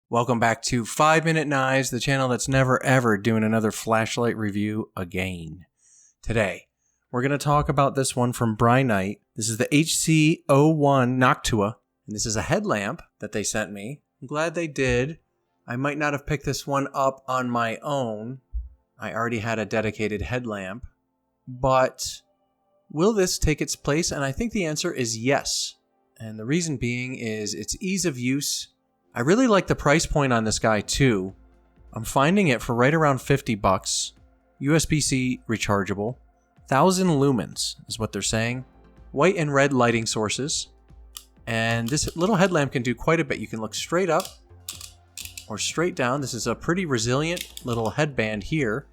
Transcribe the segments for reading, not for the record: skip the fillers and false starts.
Welcome back to 5 Minute Knives, the channel that's never ever doing another flashlight review again. Today, we're going to talk about this one from Brinyte. This is the HC01 Noctua, and this is a headlamp that they sent me. I'm glad they did. I might not have picked this one up on my own. I already had a dedicated headlamp. But will this take its place? And I think the answer is yes. And the reason being is its ease of use. I really like the price point on this guy too. I'm finding it for right around 50 bucks. USB-C rechargeable. 1000 lumens is what they're saying. White and red lighting sources. And this little headlamp can do quite a bit. You can look straight up or straight down. This is a pretty resilient little headband here.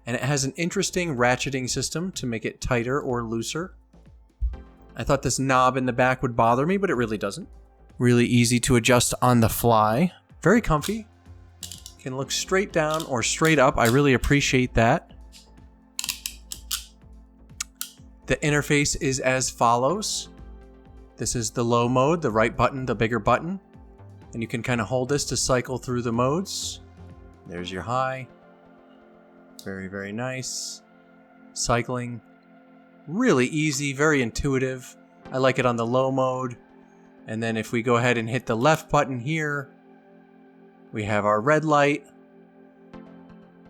And it has an interesting ratcheting system to make it tighter or looser. I thought this knob in the back would bother me, but it really doesn't. Really easy to adjust on the fly. Very comfy. Can look straight down or straight up. I really appreciate that. The interface is as follows. This is the low mode, the right button, the bigger button. And you can kind of hold this to cycle through the modes. There's your high. Very, very nice. Cycling. Really easy, very intuitive. I like it on the low mode. And then if we go ahead and hit the left button here, we have our red light.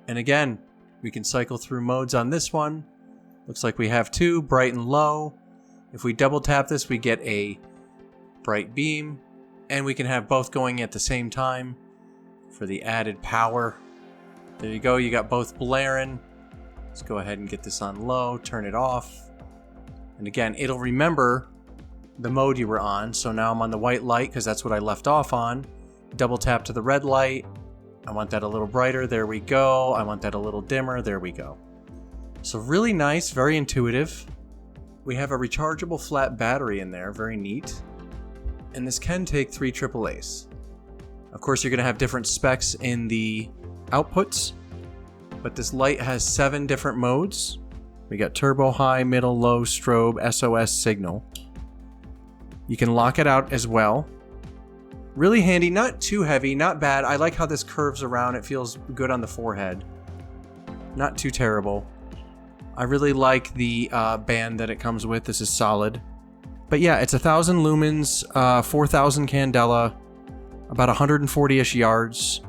And again, we can cycle through modes on this one. Looks like we have two, bright and low. If we double tap this, we get a bright beam. And we can have both going at the same time for the added power. There you go, you got both blaring. Let's go ahead and get this on low, turn it off. And again, it'll remember the mode you were on. So now I'm on the white light because that's what I left off on. Double tap to the red light. I want that a little brighter. There we go. I want that a little dimmer. There we go. So really nice, very intuitive. We have a rechargeable flat battery in there. Very neat. And this can take 3 AAAs. Of course, you're going to have different specs in the outputs. But this light has 7 different modes. We got turbo, high, middle, low, strobe, SOS, signal. You can lock it out as well. Really handy, not too heavy, not bad. I like how this curves around. It feels good on the forehead. Not too terrible. I really like the band that it comes with. This is solid. But yeah, it's 1000 lumens, 4000 candela, about 140-ish yards.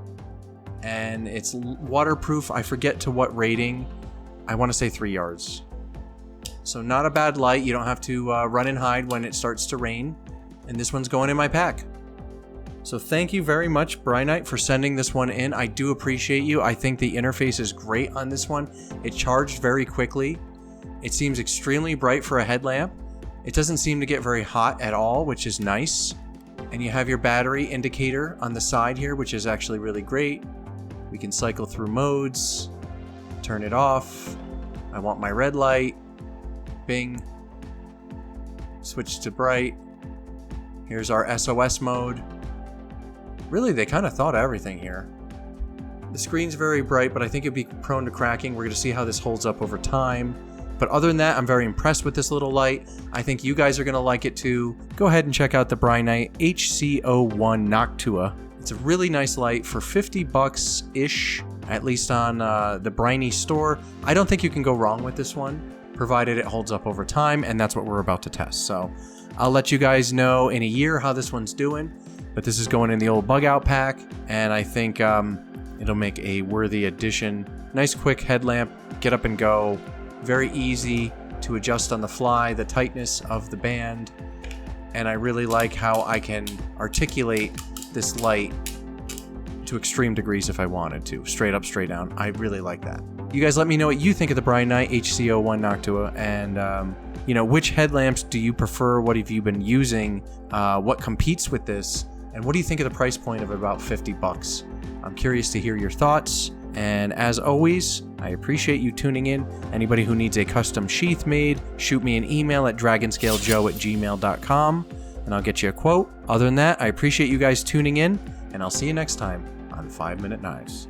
And it's waterproof. I forget to what rating. I want to say 3 yards. So not a bad light. You don't have to run and hide when it starts to rain. And this one's going in my pack. So thank you very much, Brinyte, for sending this one in. I do appreciate you. I think the interface is great on this one. It charged very quickly. It seems extremely bright for a headlamp. It doesn't seem to get very hot at all, which is nice. And you have your battery indicator on the side here, which is actually really great. We can cycle through modes, turn it off. I want my red light. Bing. Switch to bright. Here's our SOS mode. Really, they kind of thought of everything here. The screen's very bright, but I think it'd be prone to cracking. We're going to see how this holds up over time. But other than that, I'm very impressed with this little light. I think you guys are going to like it too. Go ahead and check out the Brinyte HC01 Noctua. It's a really nice light for 50 bucks-ish, at least on the Brinyte store. I don't think you can go wrong with this one, provided it holds up over time, and that's what we're about to test. So I'll let you guys know in a year how this one's doing, but this is going in the old bug out pack, and I think it'll make a worthy addition. Nice quick headlamp, get up and go, very easy to adjust on the fly, the tightness of the band, and I really like how I can articulate this light to extreme degrees if I wanted to. Straight up, straight down. I really like that. You guys let me know what you think of the Brinyte HC01 Noctua, and you know, which headlamps do you prefer? What have you been using? What competes with this? And what do you think of the price point of about 50 bucks? I'm curious to hear your thoughts. And as always, I appreciate you tuning in. Anybody who needs a custom sheath made, shoot me an email at dragonscalejoe@gmail.com and I'll get you a quote. Other than that, I appreciate you guys tuning in, and I'll see you next time on 5 Minute Knives.